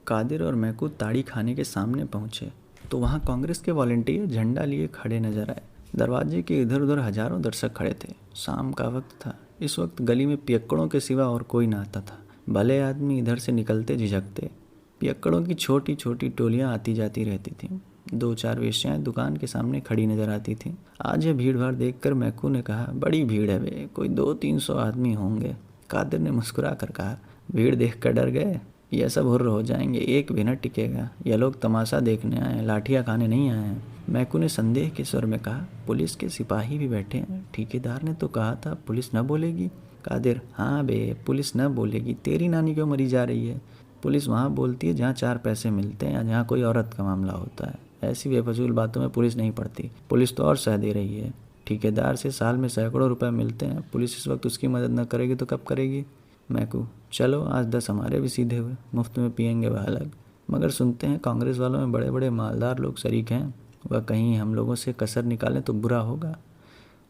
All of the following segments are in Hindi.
कादिर और मैकू ताड़ी खाने के सामने पहुंचे तो वहां कांग्रेस के वॉलंटियर झंडा लिए खड़े नजर आए। दरवाजे के इधर उधर हजारों दर्शक खड़े थे। शाम का वक्त था। इस वक्त गली में पियक्कड़ों के सिवा और कोई ना आता था। भले आदमी इधर से निकलते झिझकते। पियक्कड़ों की छोटी छोटी टोलियां आती जाती रहती थीं। 2-4 वेश्याएं दुकान के सामने खड़ी नजर आती थीं। आज यह भीड़ भाड़ देखकर मैकू ने कहा, बड़ी भीड़ है बे, कोई 200-300 आदमी होंगे। कादिर ने मुस्कुरा कर कहा, भीड़ देख कर डर गए? यह सब हुर्र हो जाएंगे, एक भी न टिकेगा। यह लोग तमाशा देखने आए हैं, लाठियाँ खाने नहीं आए हैं। मैकू ने संदेह के स्वर में कहा, पुलिस के सिपाही भी बैठे हैं। ठेकेदार ने तो कहा था पुलिस न बोलेगी। कादिर, हाँ बे, पुलिस न बोलेगी। तेरी नानी क्यों मरी जा रही है? पुलिस वहाँ बोलती है जहाँ 4 पैसे मिलते हैं या जहाँ कोई औरत का मामला होता है। ऐसी बेफजूल बातों में पुलिस नहीं पड़ती। पुलिस तो और सह दे रही है। ठेकेदार से साल में सैकड़ों रुपए मिलते हैं। पुलिस इस वक्त उसकी मदद न करेगी तो कब करेगी? मैकू, चलो आज 10 हमारे भी सीधे हुए, मुफ्त में पियेंगे वह अलग। मगर सुनते हैं कांग्रेस वालों में बड़े बड़े मालदार लोग शरीक हैं। वह कहीं हम लोगों से कसर निकालें तो बुरा होगा।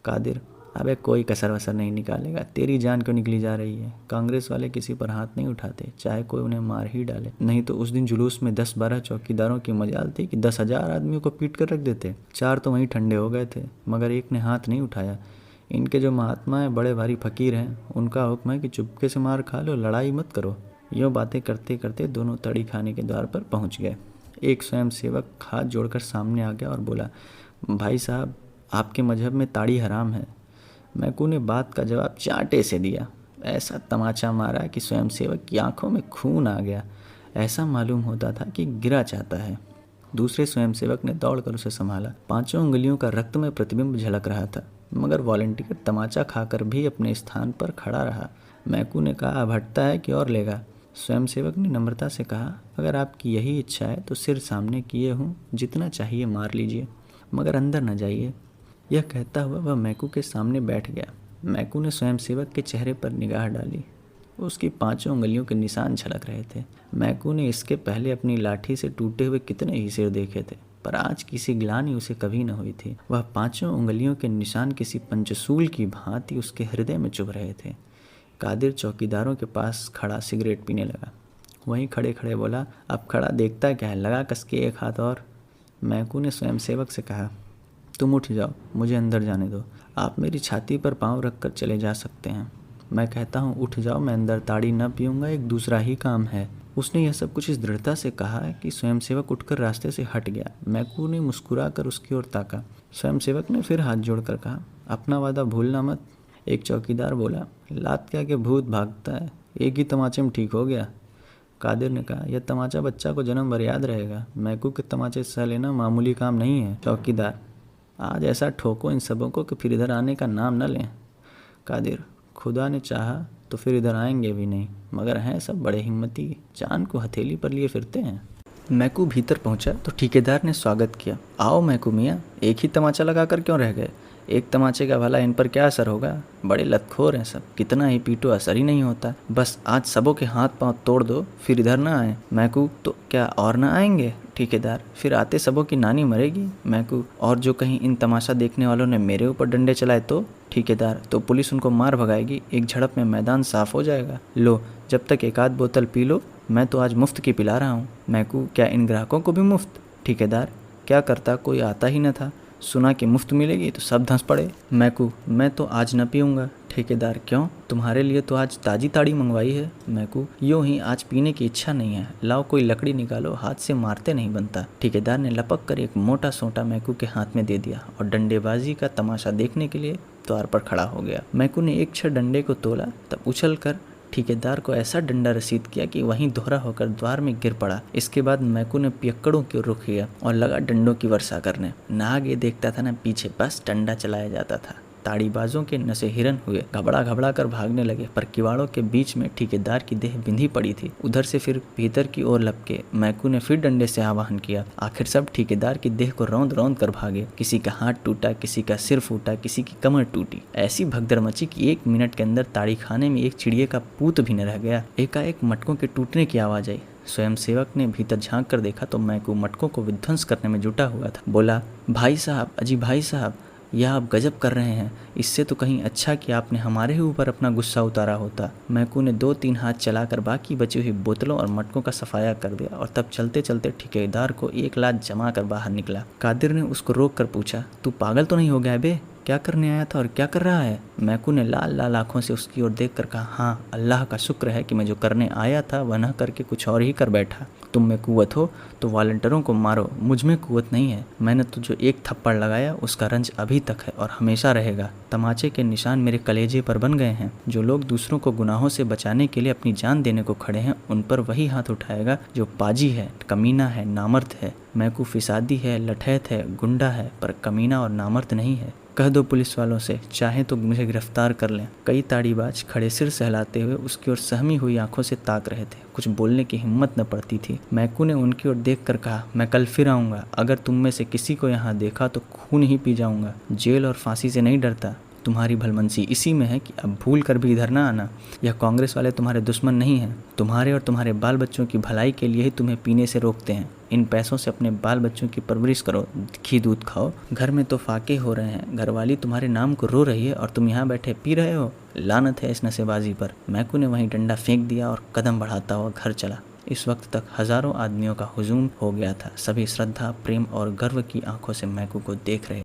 कादिर, अबे कोई कसर वसर नहीं निकालेगा। तेरी जान क्यों निकली जा रही है? कांग्रेस वाले किसी पर हाथ नहीं उठाते, चाहे कोई उन्हें मार ही डाले। नहीं तो उस दिन जुलूस में 10-12 चौकीदारों की मजाल थी कि 10,000 आदमियों को पीट कर रख देते। 4 तो वहीं ठंडे हो गए थे, मगर एक ने हाथ नहीं उठाया। इनके जो महात्मा हैं, बड़े भारी फकीर हैं, उनका हुक्म है कि चुपके से मार खा लो, लड़ाई मत करो। यूँ बातें करते करते दोनों तड़ी खाने के द्वार पर पहुंच गए। एक स्वयं सेवक हाथ जोड़कर सामने आ गया और बोला, भाई साहब, आपके मजहब में ताड़ी हराम है। मैकू ने बात का जवाब चांटे से दिया। ऐसा तमाचा मारा कि स्वयं सेवक की आंखों में खून आ गया। ऐसा मालूम होता था कि गिरा चाहता है। दूसरे स्वयंसेवक ने दौड़कर उसे संभाला। 5 उंगलियों का रक्त में प्रतिबिंब झलक रहा था, मगर वॉलंटियर तमाचा खाकर भी अपने स्थान पर खड़ा रहा। मैकू ने कहा, अब हटता है कि और लेगा? स्वयंसेवक ने नम्रता से कहा, अगर आपकी यही इच्छा है तो सिर सामने किए हूँ, जितना चाहिए मार लीजिए, मगर अंदर न जाइए। यह कहता हुआ वह मैकू के सामने बैठ गया। मैकू ने स्वयंसेवक के चेहरे पर निगाह डाली। उसकी 5 उंगलियों के निशान झलक रहे थे। मैकू ने इसके पहले अपनी लाठी से टूटे हुए कितने ही सिर देखे थे, पर आज किसी ग्लानि उसे कभी न हुई थी। वह 5 उंगलियों के निशान किसी पंचसूल की भांति उसके हृदय में चुभ रहे थे। कादिर चौकीदारों के पास खड़ा सिगरेट पीने लगा। वहीं खड़े खड़े बोला, अब खड़ा देखता क्या है, लगा कस के एक हाथ और। मैकू ने स्वयंसेवक से कहा, तुम उठ जाओ, मुझे अंदर जाने दो। आप मेरी छाती पर पाँव रख कर चले जा सकते हैं। मैं कहता हूँ उठ जाओ, मैं अंदर ताड़ी न पीऊँगा, एक दूसरा ही काम है। उसने यह सब कुछ इस दृढ़ता से कहा कि स्वयंसेवक उठकर रास्ते से हट गया। मैकू ने मुस्कुरा कर उसकी ओर ताका। स्वयंसेवक ने फिर हाथ जोड़कर कहा, अपना वादा भूलना मत। एक चौकीदार बोला, लात क्या के भूत भागता है, एक ही तमाचे में ठीक हो गया। कादिर ने कहा, यह तमाचा बच्चा को जन्म भर याद रहेगा। मैकू के तमाचे सह लेना मामूली काम नहीं है। चौकीदार, आज ऐसा ठोको इन सबों को कि फिर इधर आने का नाम न लें। कादिर, खुदा ने चाहा तो फिर इधर आएंगे भी नहीं, मगर हैं सब बड़े हिम्मती, जान को हथेली पर लिए फिरते हैं। मैकू भीतर पहुंचा तो ठेकेदार ने स्वागत किया। आओ मैकू मियाँ, एक ही तमाचा लगा कर क्यों रह गए? एक तमाचे का भला इन पर क्या असर होगा? बड़े लतखोर हैं सब, कितना ही पीटो असर ही नहीं होता। बस आज सबों के हाथ पांव तोड़ दो, फिर इधर ना आए। मैकू, तो क्या और ना आएंगे? ठेकेदार, फिर आते सबों की नानी मरेगी। मैकू, और जो कहीं इन तमाशा देखने वालों ने मेरे ऊपर डंडे चलाए तो? ठेकेदार, तो पुलिस उनको मार भगाएगी, एक झड़प में मैदान साफ हो जाएगा। लो, जब तक एक आध बोतल पी लो, मैं तो आज मुफ्त की पिला रहा हूँ। मैकू, क्या इन ग्राहकों को भी मुफ्त? ठेकेदार, क्या करता, कोई आता ही न था, सुना कि मुफ्त मिलेगी तो सब धंस पड़े। मैकू, मैं तो आज न पीऊँगा। ठेकेदार, क्यों? तुम्हारे लिए तो आज ताजी ताड़ी मंगवाई है। मैकू, यूँ ही आज पीने की इच्छा नहीं है। लाओ कोई लकड़ी निकालो, हाथ से मारते नहीं बनता। ठेकेदार ने लपक कर एक मोटा सोंटा मैकू के हाथ में दे दिया और डंडेबाजी का तमाशा देखने के लिए द्वार पर खड़ा हो गया। मैकू ने एक क्षण डंडे को तोला, तब उछल कर ठेकेदार को ऐसा डंडा रसीद किया कि वहीं दोहरा होकर द्वार में गिर पड़ा। इसके बाद मैकू ने पियक्कड़ों की ओर रुख किया और लगा डंडों की वर्षा करने। ना आगे देखता था, न पीछे, बस डंडा चलाया जाता था। ताड़ीबाजों के नशे हिरन हुए, घबरा घबरा कर भागने लगे, पर किवाड़ों के बीच में ठेकेदार की देह बिंधी पड़ी थी। उधर से फिर भीतर की ओर लपके मैकू ने फिर डंडे से आवाहन किया। आखिर सब ठेकेदार की देह को रौंद रौंद कर भागे। किसी का हाथ टूटा, किसी का सिर फूटा, किसी की कमर टूटी। ऐसी भगदड़ मची कि 1 मिनट के अंदर ताड़ी खाने में एक चिड़िए का पूत भी न रह गया। एकाएक मटकों के टूटने की आवाज आई। स्वयंसेवक ने भीतर झांक कर देखा तो मैकू मटकों को विध्वंस करने में जुटा हुआ था। बोला, भाई साहब, अजी भाई साहब, यह आप गजब कर रहे हैं, इससे तो कहीं अच्छा कि आपने हमारे ही ऊपर अपना गुस्सा उतारा होता। मैकू ने 2-3 हाथ चलाकर बाकी बची हुई बोतलों और मटकों का सफाया कर दिया और तब चलते चलते ठेकेदार को 1 लात जमा कर बाहर निकला। कादिर ने उसको रोक कर पूछा, तू पागल तो नहीं हो गया बे? क्या करने आया था और क्या कर रहा है? मैकू ने लाल लाल आंखों से उसकी ओर देखकर कहा, हाँ, अल्लाह का शुक्र है कि मैं जो करने आया था वह न करके कुछ और ही कर बैठा। तुम में कुव्वत हो तो वॉलंटियरों को मारो, मुझ में कुव्वत नहीं है। मैंने तो जो 1 थप्पड़ लगाया उसका रंज अभी तक है और हमेशा रहेगा। तमाचे के निशान मेरे कलेजे पर बन गए हैं। जो लोग दूसरों को गुनाहों से बचाने के लिए अपनी जान देने को खड़े हैं, उन पर वही हाथ उठाएगा जो पाजी है, कमीना है, नामर्द है। मैकू फिसादी है, लठैत है, गुंडा है, पर कमीना और नामर्द नहीं है। कह दो पुलिस वालों से, चाहे तो मुझे गिरफ्तार कर लें। कई ताड़ीबाज खड़े सिर सहलाते हुए उसकी ओर सहमी हुई आंखों से ताक रहे थे। कुछ बोलने की हिम्मत न पड़ती थी। मैकू ने उनकी ओर देखकर कहा, मैं कल फिर आऊँगा। अगर तुम में से किसी को यहाँ देखा तो खून ही पी जाऊँगा। जेल और फांसी से नहीं डरता। तुम्हारी भलमनसी इसी में है कि अब भूल कर भी इधर ना आना। यह कांग्रेस वाले तुम्हारे दुश्मन नहीं हैं। तुम्हारे और तुम्हारे बाल बच्चों की भलाई के लिए ही तुम्हें पीने से रोकते हैं। इन पैसों से अपने बाल बच्चों की परवरिश करो, घी दूध खाओ। घर में तो फाके हो रहे हैं, घरवाली तुम्हारे नाम को रो रही है और तुम यहाँ बैठे पी रहे हो। लानत है इस नशेबाजी पर। मैकू ने वहीं डंडा फेंक दिया और कदम बढ़ाता हुआ घर चला। इस वक्त तक हजारों आदमियों का हुजूम हो गया था। सभी श्रद्धा, प्रेम और गर्व की आंखों से मैकू को देख रहे